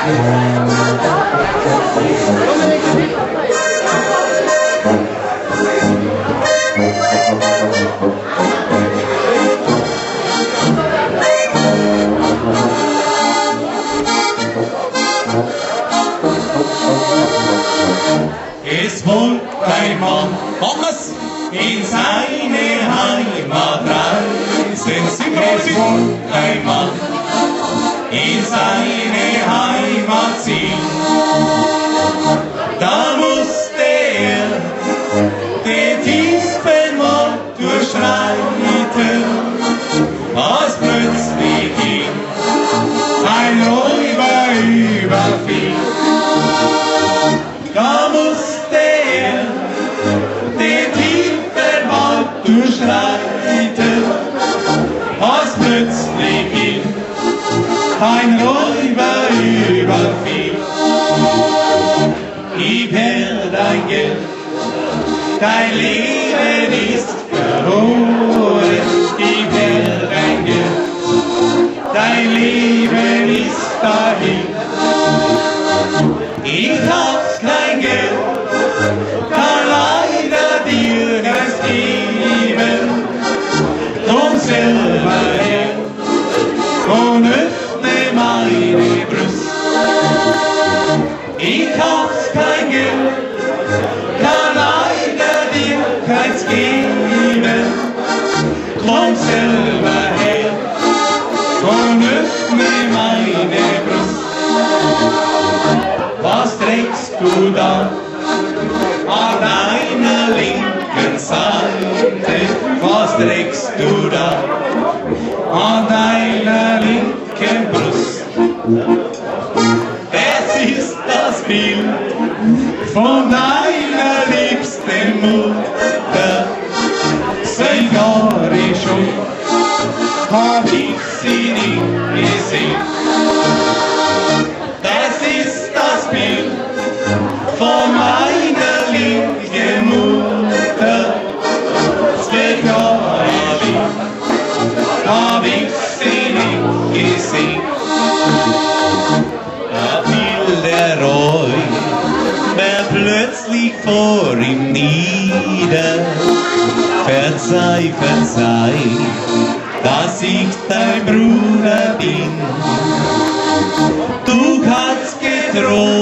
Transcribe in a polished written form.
Es wohnt ein Mann, in seine Heimat reisen. Es wohnt ein Mann, in seine Heimat ziehen. Da musste er den tiefen Wald durchschreiten, als plötzlich ihn ein Räuber überfiel. Da musste er den tiefen Wald durchschreiten, als plötzlich ihn ein Räuber überfiel. Gib her dein Geld, dein Leben ist verloren. Gib her dein Geld, dein Leben ist dahin. Ich hab kein Geld, kann leider dir keins geben. Komm selber her und öffne meine Brust. Ich hab kein Geld, kann leider dir keins geben. Komm selber her und öffne meine Brust. Was trägst du da an deiner linken Seite? Was trägst du da an deiner linken Brust? Es ist das Bild von deiner liebsten Mutter. Seit Jahren schon hab ich sie nie gesehen. Bild von meiner linken Mutter. 12 Jahre hab ich sie nicht gesehen. Da fiel der Räuber plötzlich vor ihm nieder. Verzeih, verzeih, dass ich dein Bruder bin. Du kannst getrost